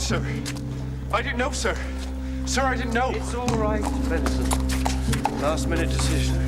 sir. I didn't know, sir. Sir, I didn't know. It's all right, Benson. Last-minute decision.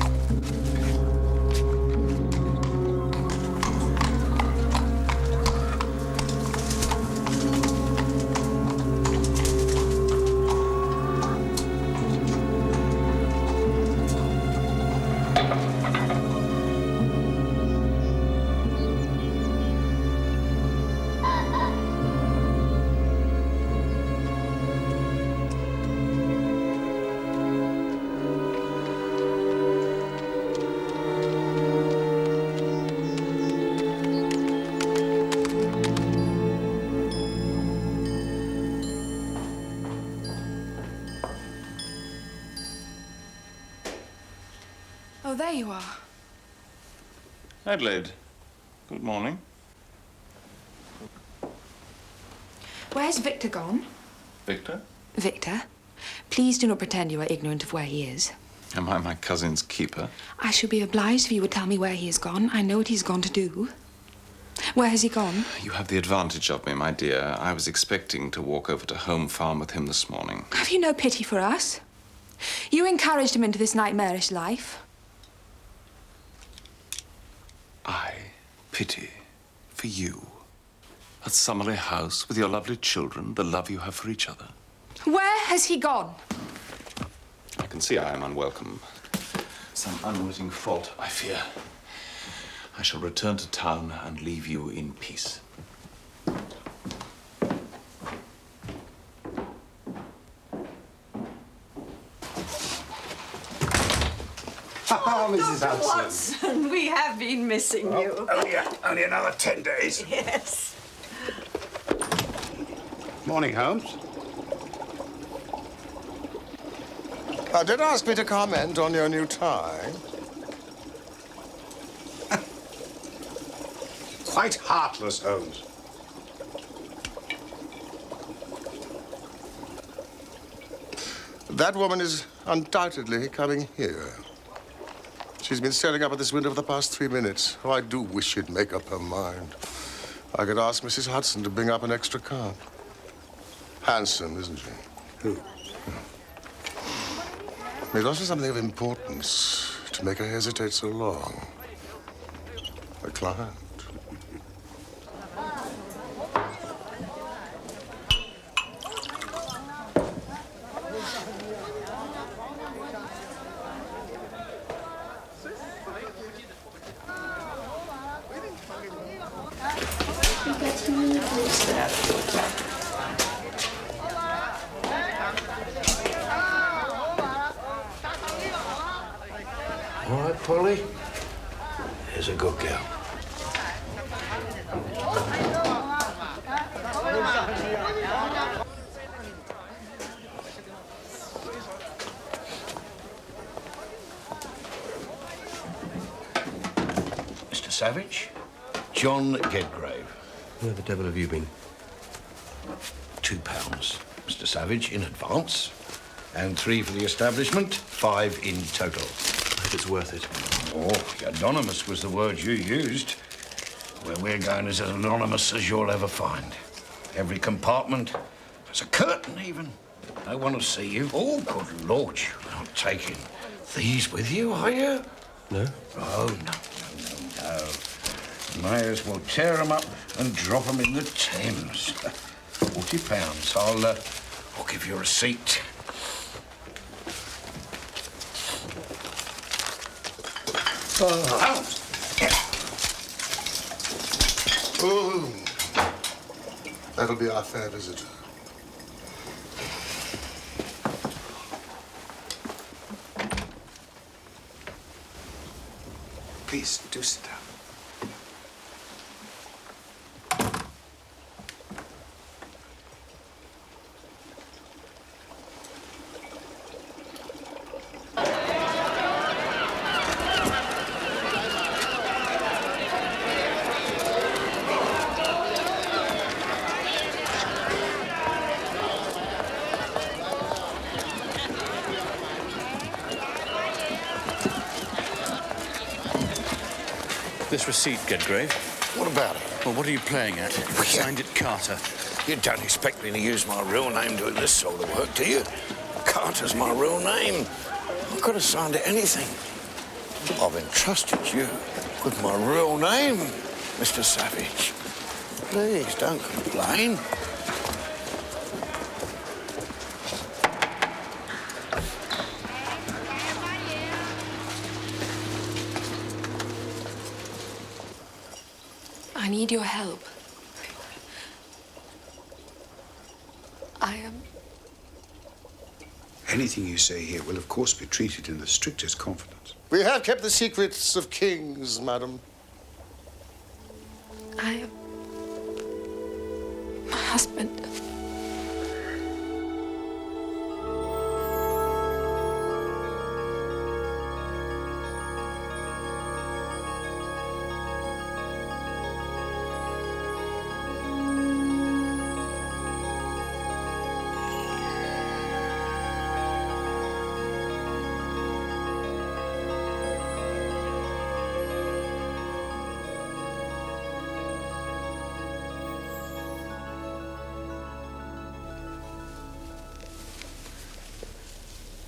Oh, there you are. Adelaide, good morning. Where's Victor gone? Victor? Victor, please do not pretend you are ignorant of where he is. Am I my cousin's keeper? I should be obliged if you would tell me where he has gone. I know what he's gone to do. Where has he gone? You have the advantage of me, my dear. I was expecting to walk over to Home Farm with him this morning. Have you no pity for us? You encouraged him into this nightmarish life. I pity for you. At Summerley House with your lovely children, the love you have for each other. Where has he gone? I can see I am unwelcome. Some unwitting fault, I fear. I shall return to town and leave you in peace. Oh, Mrs. Hudson. Watson, we have been missing you. Only another 10 days. Yes. Morning, Holmes. Did ask me to comment on your new tie. Quite heartless, Holmes. That woman is undoubtedly coming here. She's been staring up at this window for the past 3 minutes. Oh, I do wish she'd make up her mind. I could ask Mrs. Hudson to bring up an extra card. Handsome, isn't she? Who? It also something of importance to make her hesitate so long. A client. All right, Polly. Here's a good girl. Mr. Savage, John Gedgrave. Where the devil have you been? £2, Mr. Savage, in advance. And 3 for the establishment, 5 in total. I hope it's worth it. Oh, anonymous was the word you used. Where we're going is as anonymous as you'll ever find. Every compartment has a curtain, even. No one will see you. Oh, good Lord, you're not taking these with you, are you? No? Oh, no. May as well tear them up and drop them in the Thames. £40. I'll give you a receipt. Oh, that'll be our fair visitor. Please, do sit down. This receipt, Gedgrave. What about it? Well, what are you playing at? I signed it Carter. You don't expect me to use my real name doing this sort of work, do you? Carter's my real name. I could have signed it anything. I've entrusted you with my real name, Mr. Savage. Please, don't complain. I need your help. Anything you say here will, of course, be treated in the strictest confidence. We have kept the secrets of kings, madam. My husband.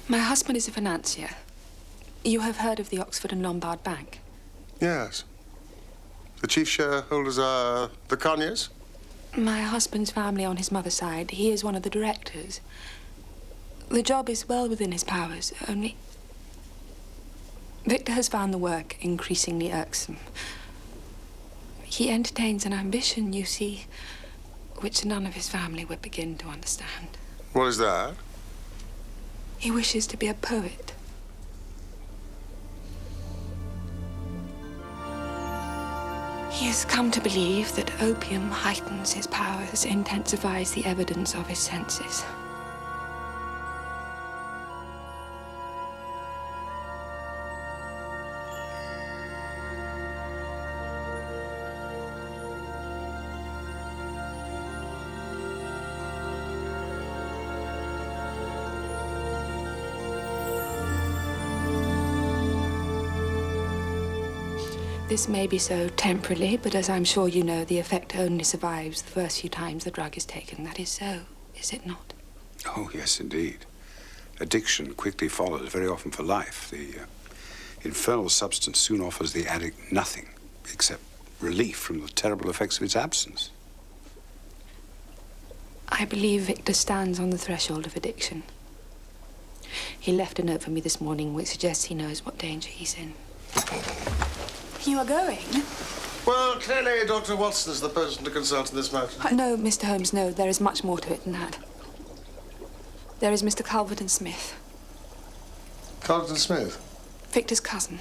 My husband is a financier. You have heard of the Oxford and Lombard Bank? Yes. The chief shareholders are the Conyers? My husband's family on his mother's side, he is one of the directors. The job is well within his powers, only... Victor has found the work increasingly irksome. He entertains an ambition, you see, which none of his family would begin to understand. What is that? He wishes to be a poet. He has come to believe that opium heightens his powers, intensifies the evidence of his senses. This may be so temporarily, but as I'm sure you know, the effect only survives the first few times the drug is taken. That is so, is it not? Oh, yes, indeed. Addiction quickly follows, very often for life. The infernal substance soon offers the addict nothing except relief from the terrible effects of its absence. I believe Victor stands on the threshold of addiction. He left a note for me this morning which suggests he knows what danger he's in. You are going? Well, clearly Dr. Watson is the person to consult in this matter. No, Mr. Holmes, no. There is much more to it than that. There is Mr. Culverton Smith. Culverton Smith? Victor's cousin.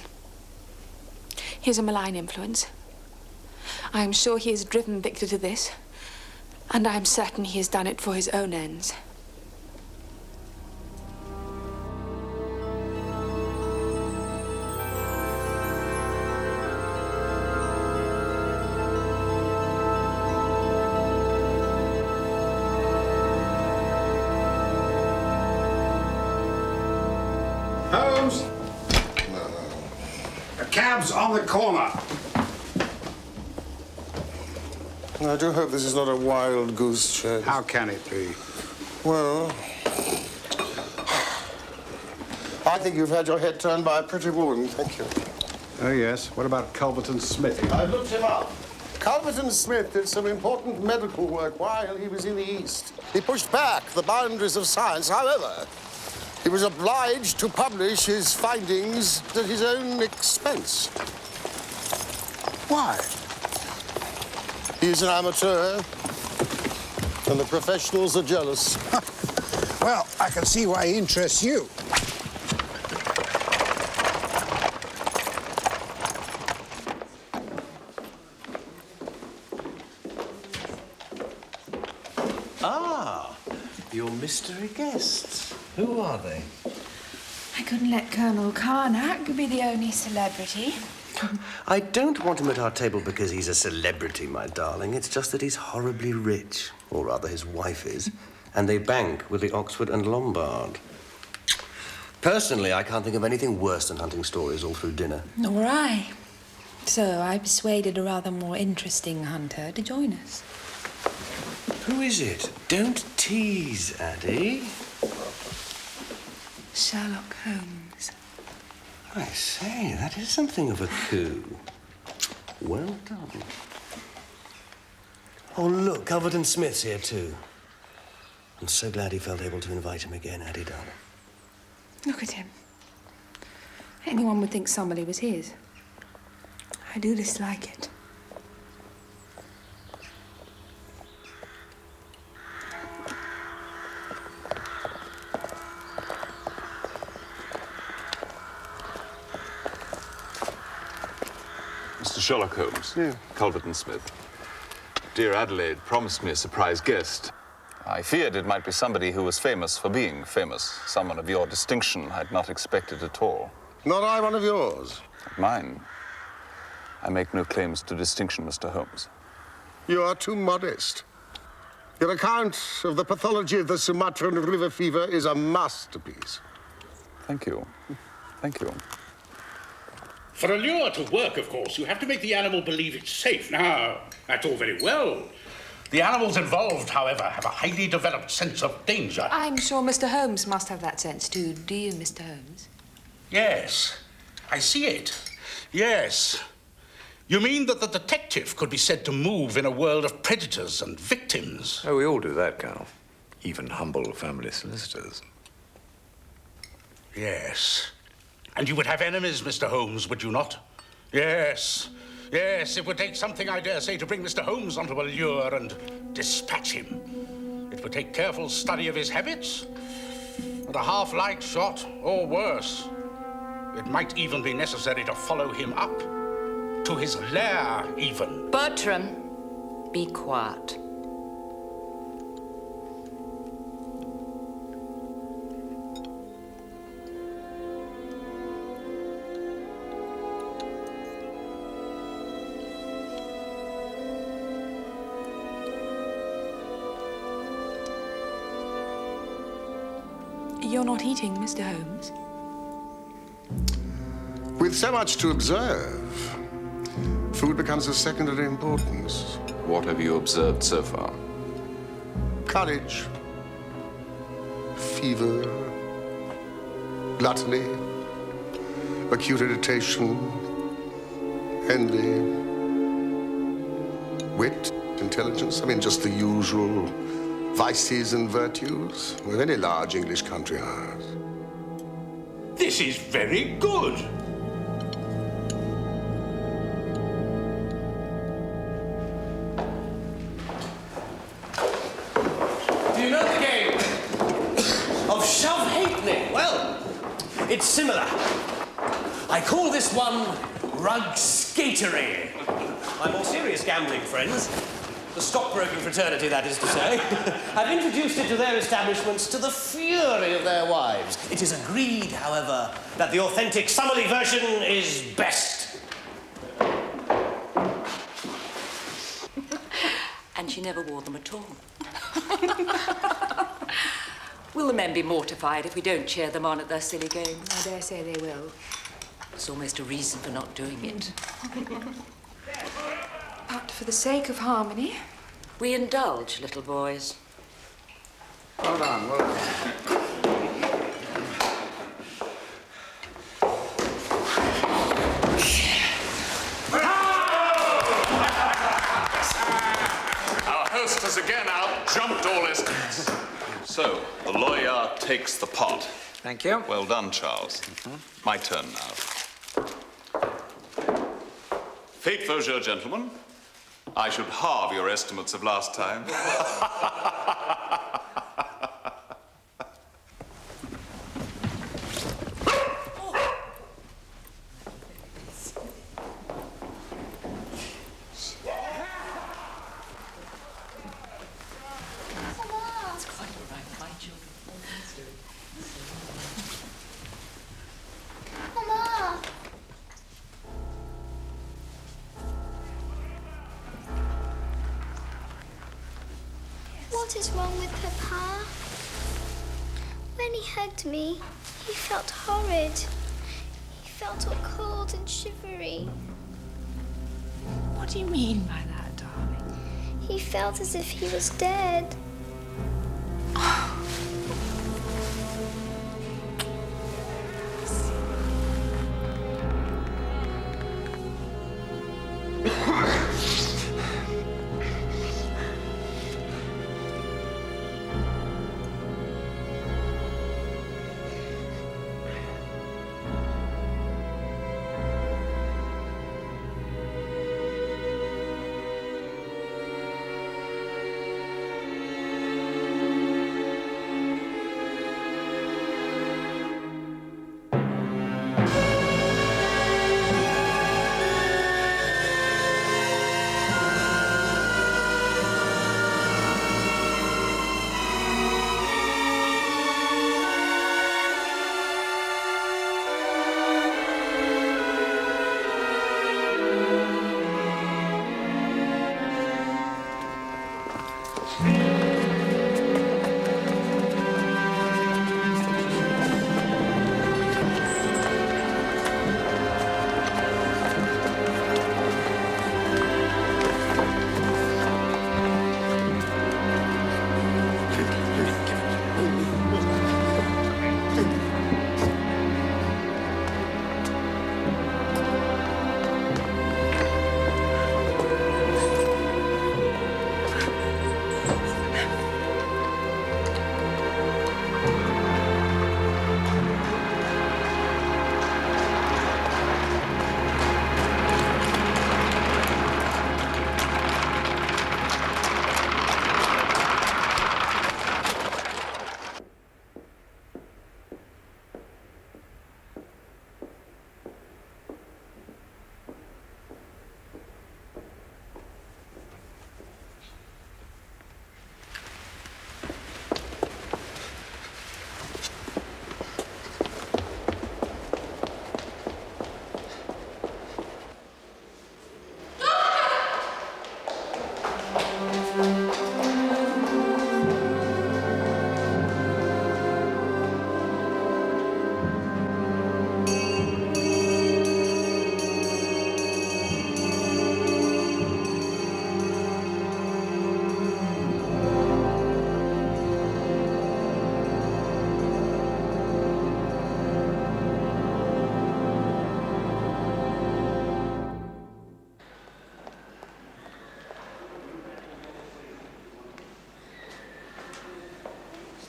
He is a malign influence. I am sure he has driven Victor to this, and I am certain he has done it for his own ends. Holmes! The cab's on the corner. I do hope this is not a wild goose chase. How can it be? Well, I think you've had your head turned by a pretty woman. Thank you. Oh, yes. What about Culverton Smith? I've looked him up. Culverton Smith did some important medical work while he was in the East. He pushed back the boundaries of science. However, he was obliged to publish his findings at his own expense. Why? He's an amateur, and the professionals are jealous. Well, I can see why he interests you. Ah, your mystery guests. Who are they? I couldn't let Colonel Carnac be the only celebrity. I don't want him at our table because he's a celebrity, my darling. It's just that he's horribly rich, or rather his wife is, and they bank with the Oxford and Lombard. Personally, I can't think of anything worse than hunting stories all through dinner. Nor I. So I persuaded a rather more interesting hunter to join us. Who is it? Don't tease, Addie. Sherlock Holmes. I say, that is something of a coup. Well done. Oh, look, Culverton Smith's here, too. I'm so glad he felt able to invite him again, Addie, darling. Look at him. Anyone would think somebody was his. I do dislike it. Mr. Sherlock Holmes. Yeah. Culverton Smith. Dear Adelaide promised me a surprise guest. I feared it might be somebody who was famous for being famous. Someone of your distinction I'd not expected at all. Not I one of yours. Mine. I make no claims to distinction, Mr. Holmes. You are too modest. Your account of the pathology of the Sumatran river fever is a masterpiece. Thank you. Thank you. For a lure to work, of course, you have to make the animal believe it's safe. Now, that's all very well. The animals involved, however, have a highly developed sense of danger. I'm sure Mr. Holmes must have that sense too. Do you, Mr. Holmes? Yes, I see it. Yes. You mean that the detective could be said to move in a world of predators and victims? Oh, we all do that, Colonel. Even humble family solicitors. Yes. And you would have enemies, Mr. Holmes, would you not? Yes. Yes, it would take something, I dare say, to bring Mr. Holmes onto a lure and dispatch him. It would take careful study of his habits, and a half-light shot, or worse. It might even be necessary to follow him up, to his lair, even. Bertram, be quiet. You're not eating, Mr. Holmes. With so much to observe, food becomes of secondary importance. What have you observed so far? Courage, fever, gluttony, acute irritation, envy, wit, intelligence. I mean, just the usual vices and virtues of any large English country house. This is very good. Do you know the game of shove halfpenny? Well, it's similar. I call this one rug skatery. My more serious gambling friends, the stockbroking fraternity, that is to say, have introduced it to their establishments to the fury of their wives. It is agreed, however, that the authentic Summerlee version is best. And she never wore them at all. Will the men be mortified if we don't cheer them on at their silly games? I dare say they will. It's almost a reason for not doing it. But for the sake of harmony... We indulge, little boys. Well done, well done. Our host has again out-jumped all estimates. So, the lawyer takes the pot. Thank you. Well done, Charles. My turn now. Fate Faucheux, gentlemen. I should halve your estimates of last time. What is wrong with Papa? When he hugged me, he felt horrid. He felt all cold and shivery. What do you mean by that, darling? He He felt as if he was dead.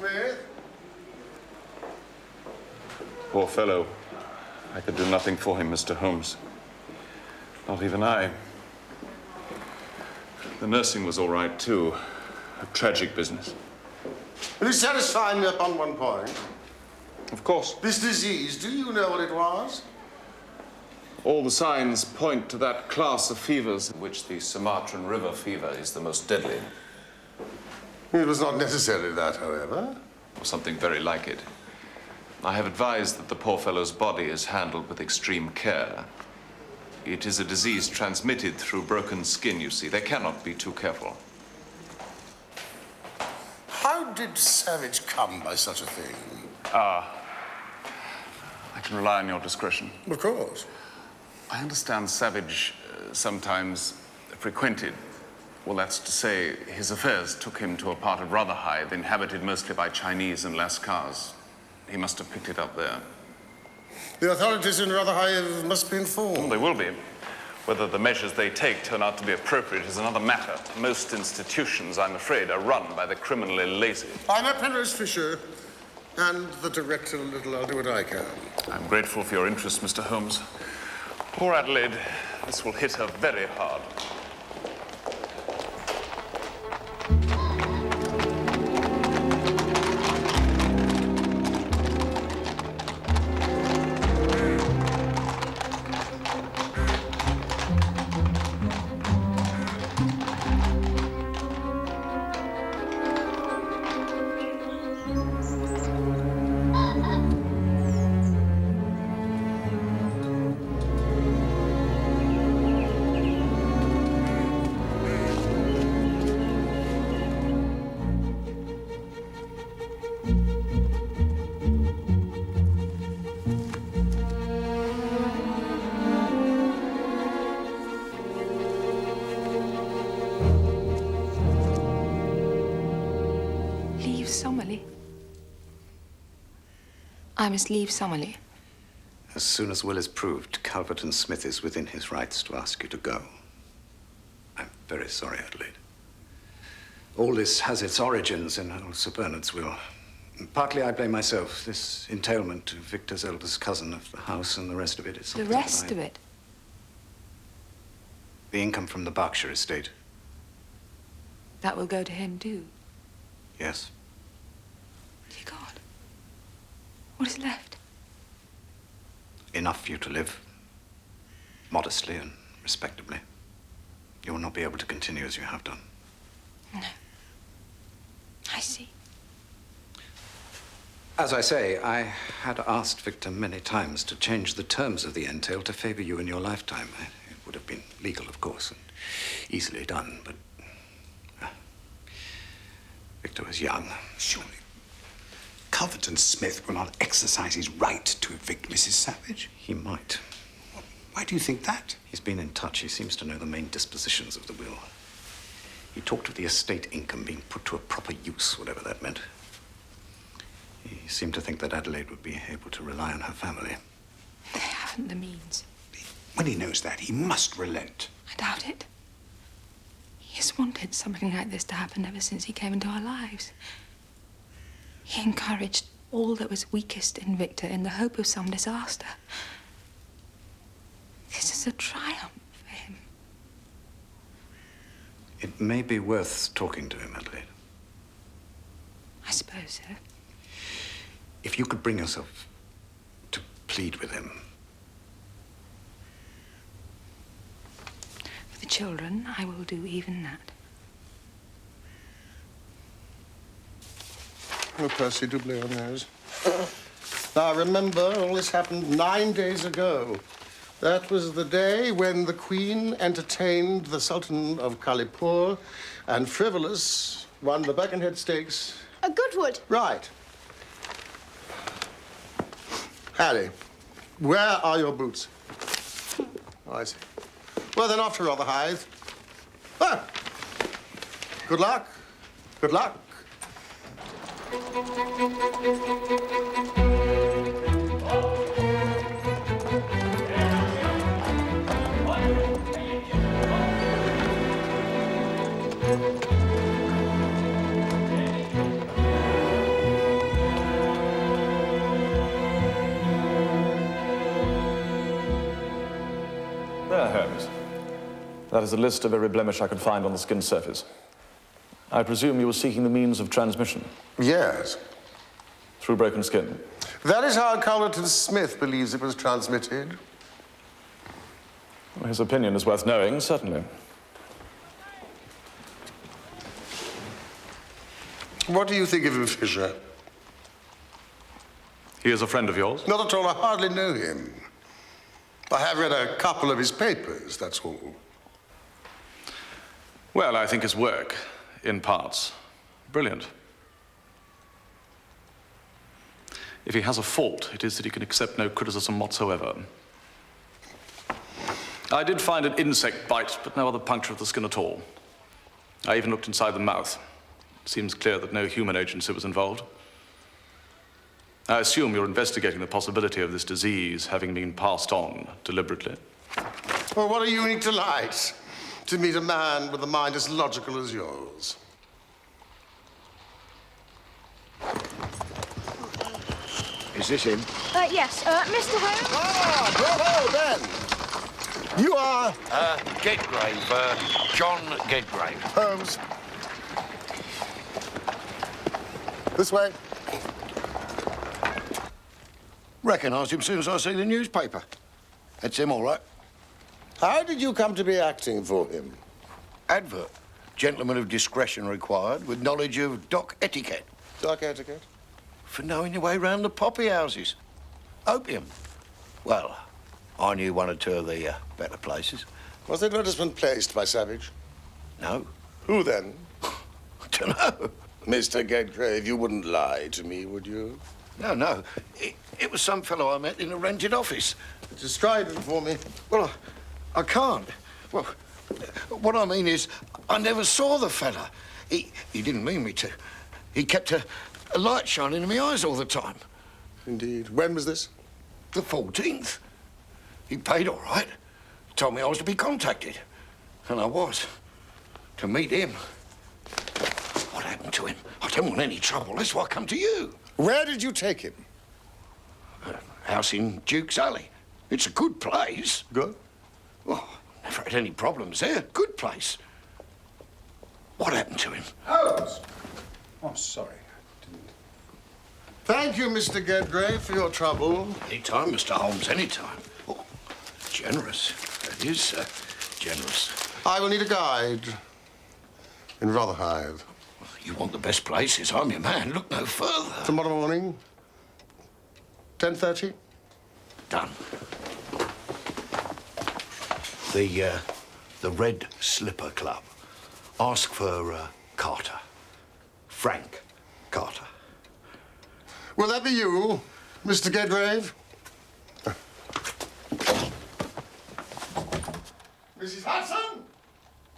Smith? Poor fellow. I could do nothing for him, Mr. Holmes. Not even I. The nursing was all right, too. A tragic business. Will you satisfy me upon one point? Of course. This disease, do you know what it was? All the signs point to that class of fevers in which the Sumatran River fever is the most deadly. It was not necessarily that, however. Or something very like it. I have advised that the poor fellow's body is handled with extreme care. It is a disease transmitted through broken skin, you see. They cannot be too careful. How did Savage come by such a thing? I can rely on your discretion. Of course. I understand Savage sometimes frequented, well, that's to say, his affairs took him to a part of Rotherhithe inhabited mostly by Chinese and Lascars. He must have picked it up there. The authorities in Rotherhithe must be informed. Well, they will be. Whether the measures they take turn out to be appropriate is another matter. Most institutions, I'm afraid, are run by the criminally lazy. I'm a Penrose Fisher, and the director of Little. I'll do what I can. I'm grateful for your interest, Mr. Holmes. Poor Adelaide, this will hit her very hard. I must leave Summerley. As soon as will is proved, Calvert and Smith is within his rights to ask you to go. I'm very sorry, Adelaide. All this has its origins in old Sir Bernard's will. Partly I blame myself. This entailment to Victor's eldest cousin of the house and the rest of it is The something rest of it? The income from the Berkshire estate. That will go to him, too. Yes. Dear God. What is left? Enough for you to live. Modestly and respectably. You will not be able to continue as you have done. No. I see. As I say, I had asked Victor many times to change the terms of the entail to favor you in your lifetime. It would have been legal, of course, and easily done, but Victor was young. Surely, Calvert and Smith will not exercise his right to evict Mrs. Savage. He might. Why do you think that? He's been in touch. He seems to know the main dispositions of the will. He talked of the estate income being put to a proper use, whatever that meant. He seemed to think that Adelaide would be able to rely on her family. They haven't the means. When he knows that, he must relent. I doubt it. He has wanted something like this to happen ever since he came into our lives. He encouraged all that was weakest in Victor in the hope of some disaster. This is a triumph for him. It may be worth talking to him, Adelaide. I suppose so. If you could bring yourself to plead with him. For the children, I will do even that. Oh, Percy, do blow your nose. Now, remember, all this happened 9 days ago. That was the day when the Queen entertained the Sultan of Kalipur, and Frivolous won the Birkenhead Stakes. A Goodwood. Right. Harry, where are your boots? Oh, I see. Well, then, off to Rotherhithe. Ah! Good luck. Good luck. There, Holmes. That is a list of every blemish I could find on the skin surface. I presume you were seeking the means of transmission? Yes. Through broken skin? That is how Calvert and Smith believes it was transmitted. Well, his opinion is worth knowing, certainly. What do you think of him, Fisher? He is a friend of yours? Not at all. I hardly know him. I have read a couple of his papers, that's all. Well, I think his work, in parts, brilliant. If he has a fault, it is that he can accept no criticism whatsoever. I did find an insect bite, but no other puncture of the skin at all. I even looked inside the mouth. It seems clear that no human agency was involved. I assume you're investigating the possibility of this disease having been passed on deliberately. Well, what a unique delight to meet a man with a mind as logical as yours. Is this him? Yes, Mr. Holmes? Ah, bravo, Ben. You are... Gedgrave, John Gedgrave. Holmes. This way. Recognised him as soon as I see the newspaper. That's him, all right. How did you come to be acting for him? Advert. Gentleman of discretion required, with knowledge of dock etiquette. Dock etiquette? For knowing your way round the poppy houses. Opium. Well, I knew one or two of the better places. Was the advertisement placed by Savage? No. Who then? I don't know. Mr. Gedgrave, you wouldn't lie to me, would you? No. It was some fellow I met in a rented office. Describe him for me. Well, I can't. Well, what I mean is, I never saw the fella. He didn't mean me to. He kept a light shining in my eyes all the time. Indeed. When was this? The 14th. He paid all right. Told me I was to be contacted. And I was. To meet him. What happened to him? I don't want any trouble. That's why I come to you. Where did you take him? A house in Duke's Alley. It's a good place. Good? Well, never had any problems there. Good place. What happened to him? Holmes! Oh, sorry. Thank you, Mr. Gedgrave, for your trouble. Anytime, Mr. Holmes, anytime. Oh, generous. That is generous. I will need a guide in Rotherhithe. You want the best places. I'm your man. Look no further. Tomorrow morning, 10:30? Done. The Red Slipper Club. Ask for Carter. Frank Carter. Will that be you, Mr. Gedgrave? Mrs. Hudson?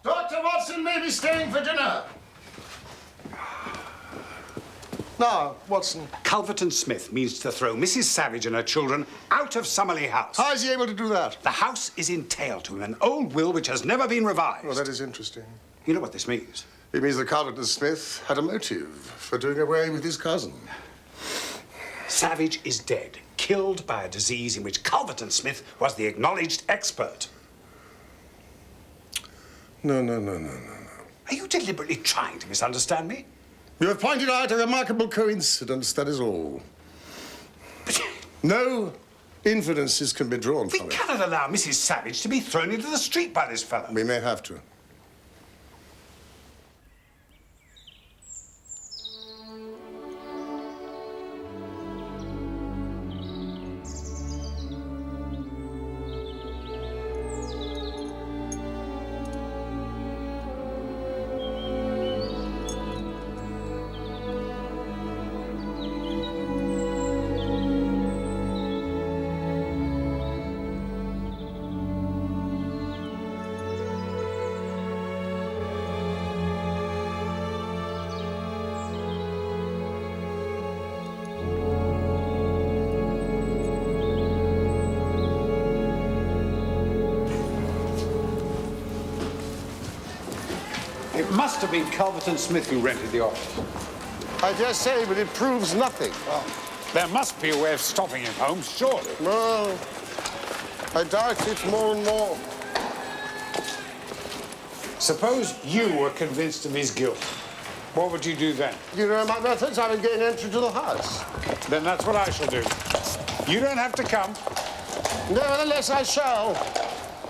Dr. Watson may be staying for dinner. Now, Watson. Culverton Smith means to throw Mrs. Savage and her children out of Summerley House. How is he able to do that? The house is entailed to him, an old will which has never been revised. Well, that is interesting. You know what this means? It means that Culverton Smith had a motive for doing away with his cousin. Savage is dead, killed by a disease in which Culverton Smith was the acknowledged expert. No. Are you deliberately trying to misunderstand me? You have pointed out a remarkable coincidence, that is all. No inferences can be drawn from it. We cannot allow Mrs. Savage to be thrown into the street by this fellow. We may have to. It must have been Culverton Smith who rented the office. I dare say, but it proves nothing. Well, there must be a way of stopping him, Holmes, surely. No, I doubt it more and more. Suppose you were convinced of his guilt. What would you do then? You know my methods. I would gain entry to the house. Then that's what I shall do. You don't have to come. Nevertheless, I shall.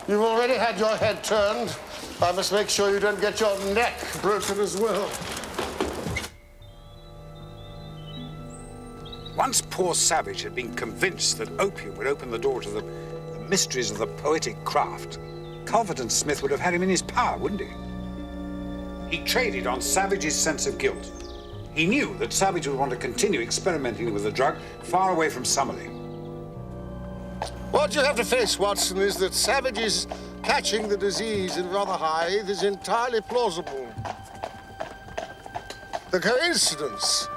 You've already had your head turned. I must make sure you don't get your neck broken as well. Once poor Savage had been convinced that opium would open the door to the mysteries of the poetic craft, Culverton Smith would have had him in his power, wouldn't he? He traded on Savage's sense of guilt. He knew that Savage would want to continue experimenting with the drug far away from Summerley. What you have to face, Watson, is that Savage's catching the disease in Rotherhithe is entirely plausible. The coincidence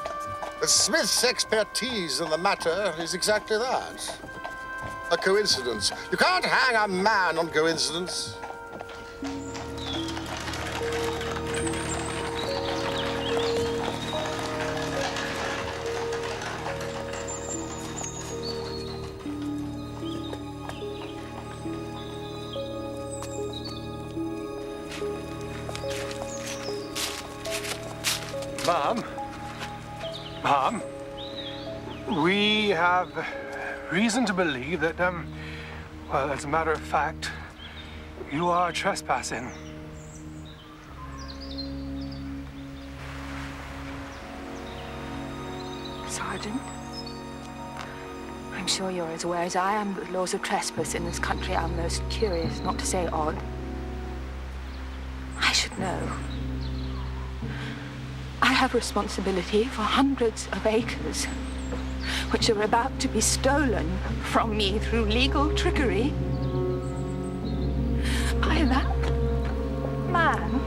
that Smith's expertise in the matter is exactly that. A coincidence. You can't hang a man on coincidence. Mom, we have reason to believe that, well, as a matter of fact, you are trespassing. Sergeant, I'm sure you're as aware as I am that the laws of trespass in this country are most curious, not to say odd. I should know. I have responsibility for hundreds of acres, which are about to be stolen from me through legal trickery by that man.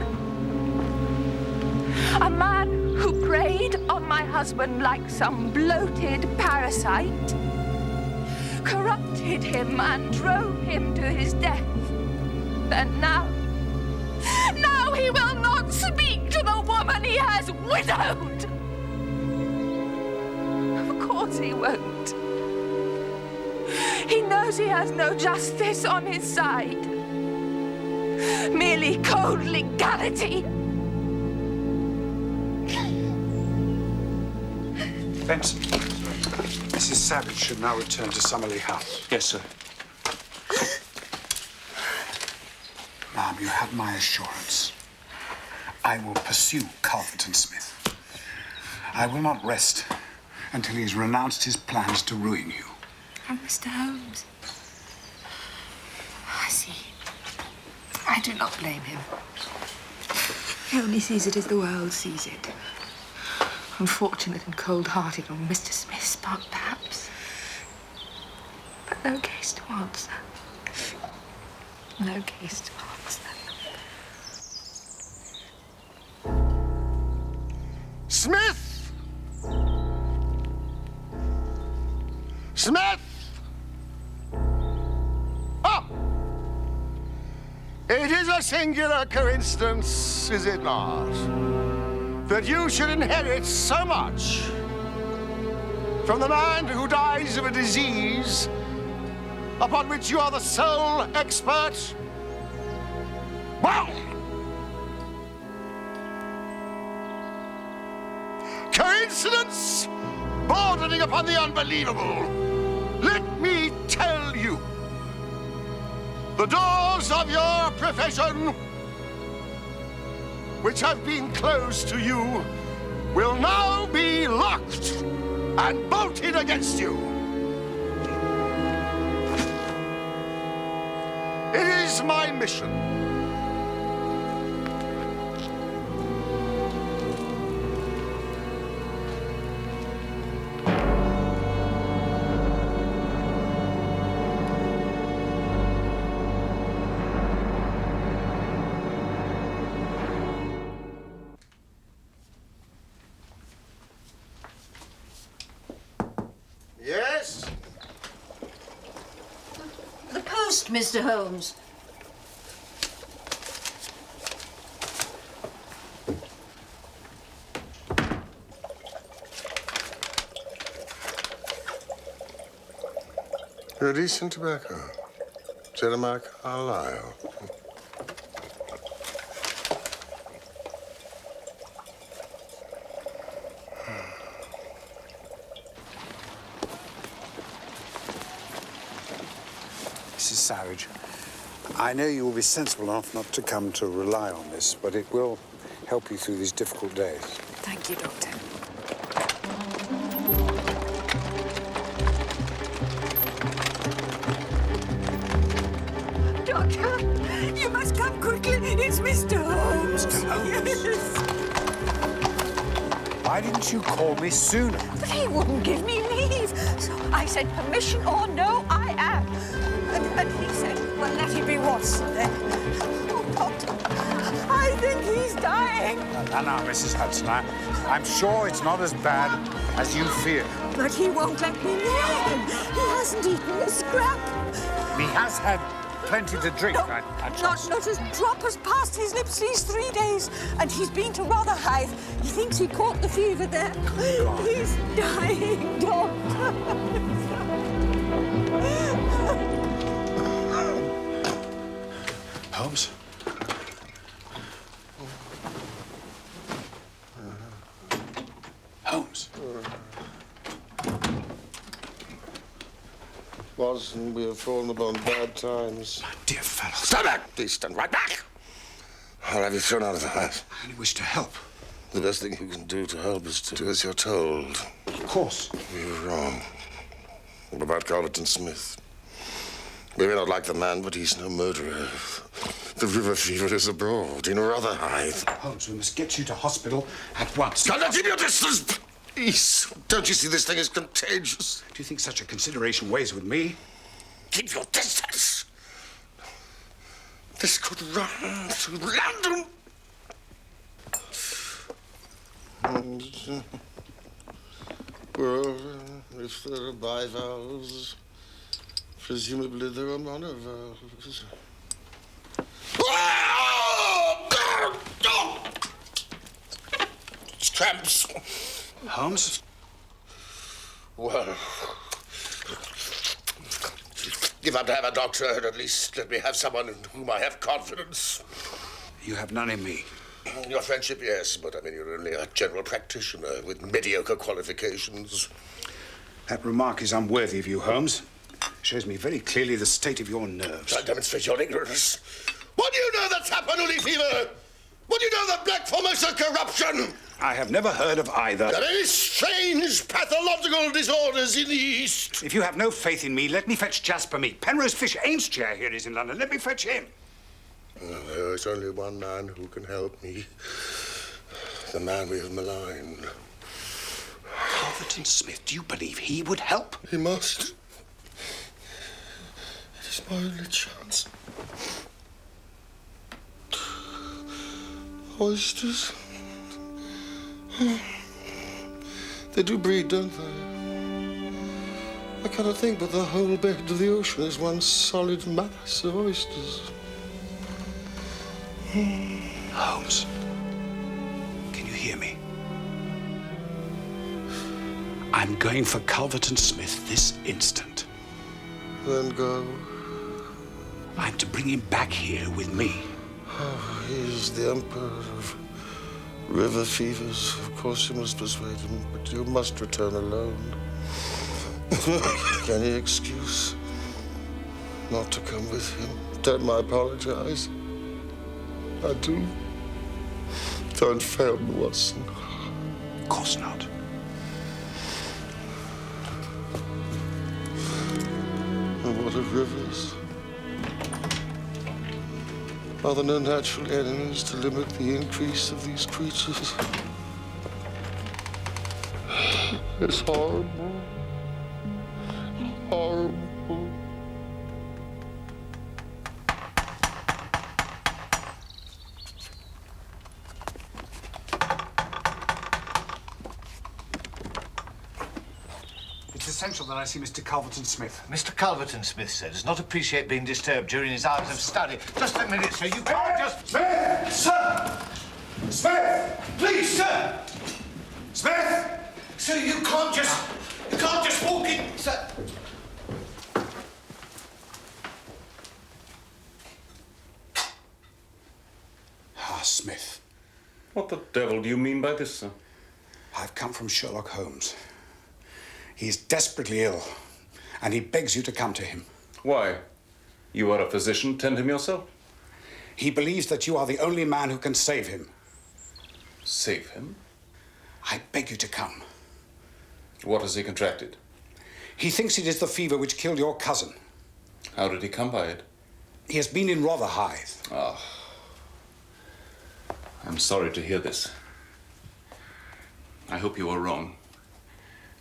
A man who preyed on my husband like some bloated parasite, corrupted him and drove him to his death. And now he will not speak to the woman he has widowed. Of course he won't. He knows he has no justice on his side. Merely cold legality. Benson, Mrs. Savage should now return to Summerley House. Yes, sir. Ma'am, you have my assurance. I will pursue Calverton Smith. I will not rest until he has renounced his plans to ruin you. Oh, Mr. Holmes. I see. I do not blame him. He only sees it as the world sees it. Unfortunate and cold-hearted on Mr. Smith's part, perhaps. But no case to answer. No case to answer. Smith! Smith! Oh! It is a singular coincidence, is it not, that you should inherit so much from the man who dies of a disease upon which you are the sole expert? Well, coincidence bordering upon the unbelievable. Let me tell you, the doors of your profession, which have been closed to you, will now be locked and bolted against you. It is my mission Yes? The post, Mr. Holmes. You're decent tobacco. Jeremiah Carlyle. Mrs. Savage, I know you will be sensible enough not to come to rely on this, but it will help you through these difficult days. Thank you, Doctor. Doctor, you must come quickly. It's Mr. Holmes. Mr. Holmes? Yes. Why didn't you call me sooner? But he wouldn't give me leave. So I said, permission or no, I am. And he said, well, let it be Watson then. Oh, Doctor, I think he's dying. Now, Mrs. Hudson, I'm sure it's not as bad as you fear. But he won't let me near him. He hasn't eaten a scrap. He has had plenty to drink, No, I not a drop has passed his lips these 3 days. And he's been to Rotherhithe. He thinks he caught the fever there. He's dying, Doctor. Holmes? Holmes? Watson, we have fallen upon bad times. My dear fellow. Stand back! Please stand right back! I'll have you thrown out of the house. I only wish to help. The best thing you can do to help is to do as you're told. Of course. We were wrong. What about Calverton Smith? We may not like the man, but he's no murderer. The river fever is abroad in Rotherhithe. Holmes, we must get you to hospital at once. Can I keep your distance? Please. Don't you see this thing is contagious? Do you think such a consideration weighs with me? Keep your distance. This could run to London. Well, if there are bivalves, presumably there are monovalves. Tramps. Holmes? Well, if I'm to have a doctor, at least let me have someone in whom I have confidence. You have none in me. Your friendship, yes, but I mean, you're only a general practitioner with mediocre qualifications. That remark is unworthy of you, Holmes. Shows me very clearly the state of your nerves. I demonstrate your ignorance. What do you know that's Tapanuli fever? What do you know that Black Formosa corruption? I have never heard of either. There are any strange pathological disorders in the East. If you have no faith in me, let me fetch Jasper Meek. Penrose Fish Ames' chair here is in London. Let me fetch him. There's only one man who can help me. The man we have maligned. Calverton Smith, do you believe he would help? He must. It is my only chance. Oysters. They do breed, don't they? I cannot think but the whole bed of the ocean is one solid mass of oysters. Holmes, can you hear me? I'm going for Calverton Smith this instant. Then go. I'm to bring him back here with me. Oh, he is the emperor of river fevers. Of course you must persuade him, but you must return alone. Any excuse not to come with him? Tell him I apologize. I do. Don't fail me, Watson. Of course not. And what of rivers? Are there no natural enemies to limit the increase of these creatures? It's horrible. Horrible. It's essential that I see Mr. Calverton Smith. Mr. Calverton Smith, sir, does not appreciate being disturbed during his hours of study. Just a minute, sir. You can't just... Smith! Sir! Smith! Please, sir! Smith! Sir, you can't just walk in, sir. Ah, Smith. What the devil do you mean by this, sir? I've come from Sherlock Holmes. He's desperately ill, and he begs you to come to him. Why? You are a physician. Tend him yourself. He believes that you are the only man who can save him. Save him? I beg you to come. What has he contracted? He thinks it is the fever which killed your cousin. How did he come by it? He has been in Rotherhithe. Ah. I'm sorry to hear this. I hope you are wrong.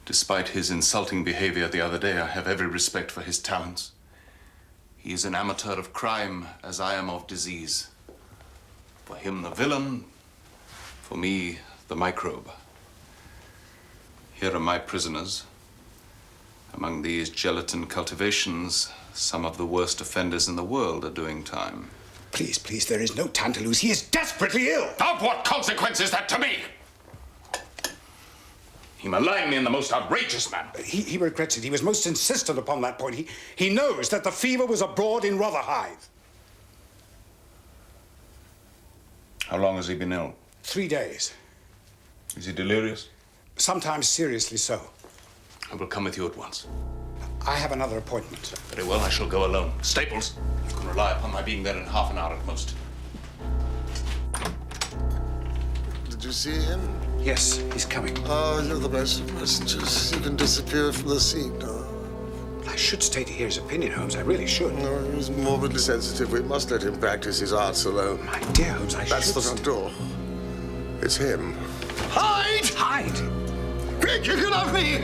Despite his insulting behavior the other day, I have every respect for his talents. He is an amateur of crime, as I am of disease. For him, the villain. For me, the microbe. Here are my prisoners. Among these gelatin cultivations, some of the worst offenders in the world are doing time. Please, please, there is no time to lose. He is desperately ill. Of what consequence is that to me? He maligned me in the most outrageous manner. He regrets it. He was most insistent upon that point. He knows that the fever was abroad in Rotherhithe. How long has he been ill? 3 days. Is he delirious? Sometimes seriously so. I will come with you at once. I have another appointment. Very well, I shall go alone. Staples, you can rely upon my being there in half an hour at most. Did you see him? Yes, he's coming. Oh, you're the best of messengers. You can disappear from the scene now. I should stay to hear his opinion, Holmes. I really should. No, he's morbidly sensitive. We must let him practice his arts alone. My dear Holmes, That's the front door. It's him. Hide! Hide! Quick, you can have me!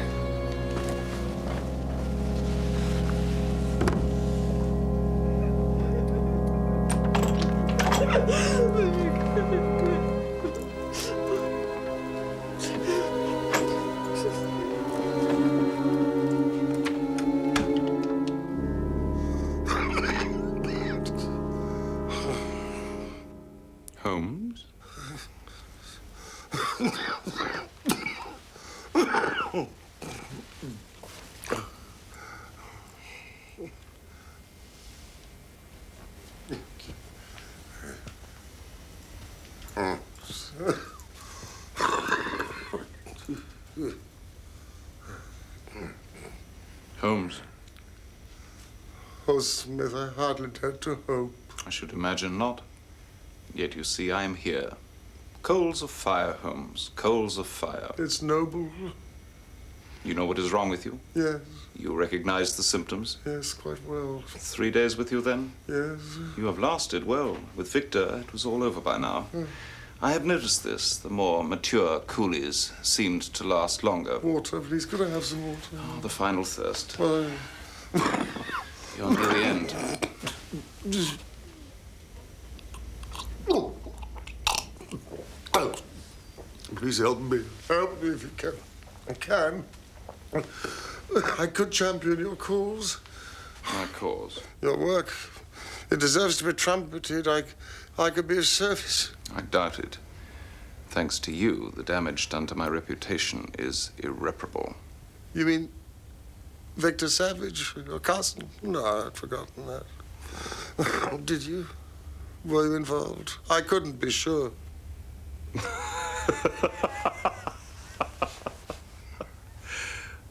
Holmes. Oh, Smith, I hardly dared to hope. I should imagine not. Yet you see, I am here. Coals of fire, Holmes. Coals of fire. It's noble. You know what is wrong with you? Yes. You recognize the symptoms? Yes, quite well. 3 days with you, then? Yes. You have lasted well. With Victor, it was all over by now. I have noticed this. The more mature coolies seemed to last longer. Water, please. Could I have some water? Oh, the final thirst. Why? You're near the end. Oh, please help me. Help me if you can. I can. I could champion your cause. My cause? Your work. It deserves to be trumpeted. I could be of service. I doubt it. Thanks to you, the damage done to my reputation is irreparable. You mean Victor Savage, your cousin? No, I'd forgotten that. Did you? Were you involved? I couldn't be sure.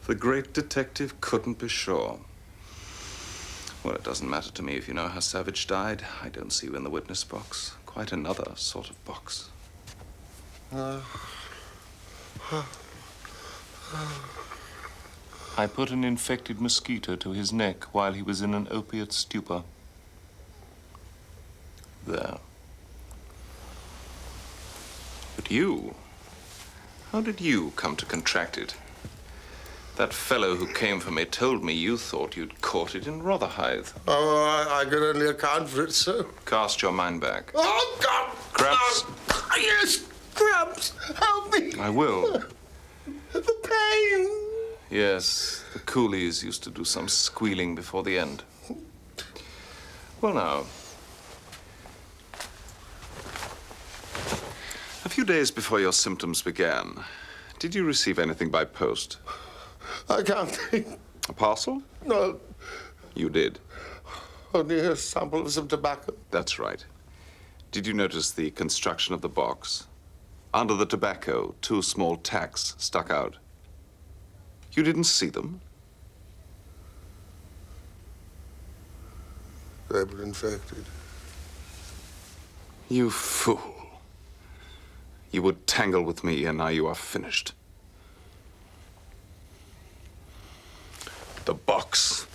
The great detective couldn't be sure. Well, it doesn't matter to me if you know how Savage died. I don't see you in the witness box. Quite another sort of box. I put an infected mosquito to his neck while he was in an opiate stupor. There. But you, how did you come to contract it? That fellow who came for me told me you thought you'd caught it in Rotherhithe. Oh, I could only account for it so. Cast your mind back. Oh, God! Gramps. Oh, yes, Gramps, help me. I will. The pain. Yes, the coolies used to do some squealing before the end. Well, now. A few days before your symptoms began, did you receive anything by post? I can't think. A parcel? No. You did? Only a sample of some tobacco. That's right. Did you notice the construction of the box? Under the tobacco, 2 small tacks stuck out. You didn't see them? They were infected. You fool. You would tangle with me, and now you are finished. The box.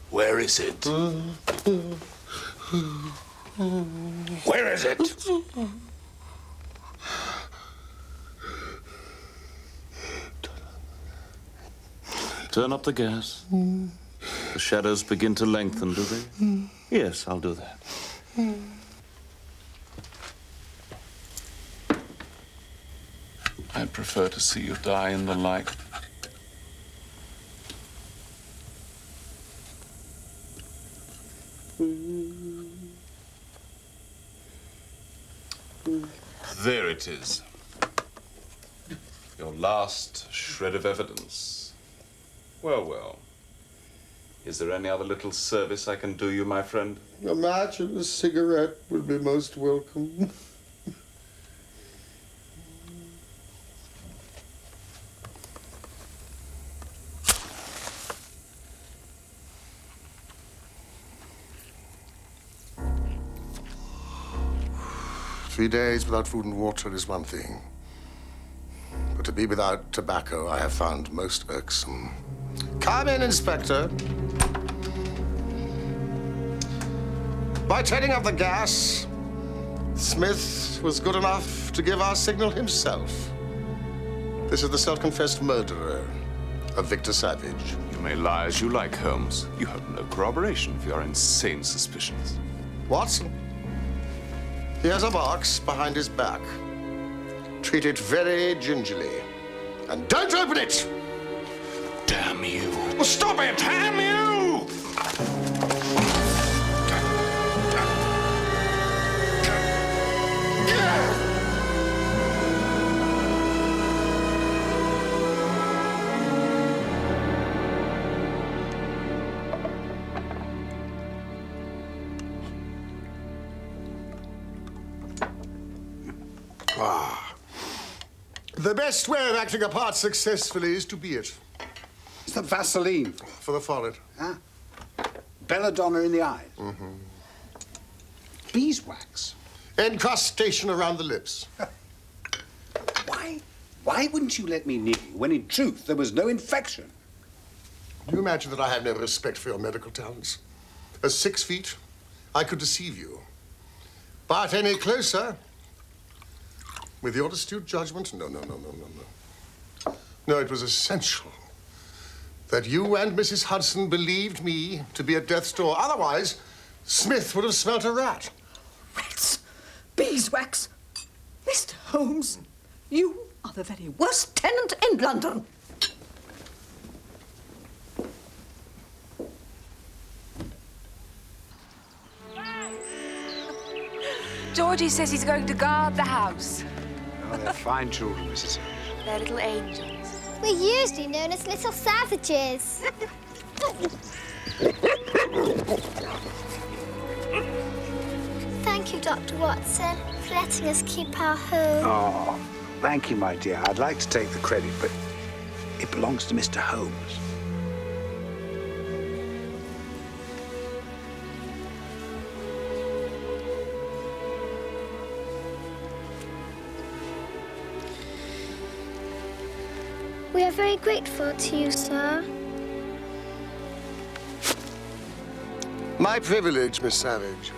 Where is it? Where is it? Turn up the gas. The shadows begin to lengthen, do they? Yes, I'll do that. I'd prefer to see you die in the light. There it is. Your last shred of evidence. Well, well. Is there any other little service I can do you, my friend? A match and a cigarette would be most welcome. Three days without food and water is one thing. But to be without tobacco, I have found most irksome. Come in, Inspector. By turning off the gas, Smith was good enough to give our signal himself. This is the self-confessed murderer of Victor Savage. You may lie as you like, Holmes. You have no corroboration for your insane suspicions. Watson, he has a box behind his back. Treat it very gingerly. And don't open it! Damn you. Well, stop it! Damn you! The best way of acting a part successfully is to be it. It's the Vaseline. For the forehead. Ah. Belladonna in the eyes. Mm-hmm. Beeswax. Encrustation around the lips. Why wouldn't you let me near you when in truth there was no infection? Do you imagine that I have no respect for your medical talents? At 6 feet, I could deceive you. But any closer, with your astute judgment, no. No, it was essential that you and Mrs. Hudson believed me to be at death's door. Otherwise, Smith would have smelt a rat. Rats! Beeswax! Mr. Holmes, you are the very worst tenant in London. Georgie says he's going to guard the house. Oh, they're fine children, Mrs. Holmes. They're little angels. We're usually known as little savages. Thank you, Dr. Watson, for letting us keep our home. Oh, thank you, my dear. I'd like to take the credit, but it belongs to Mr. Holmes. We are very grateful to you, sir. My privilege, Miss Savage.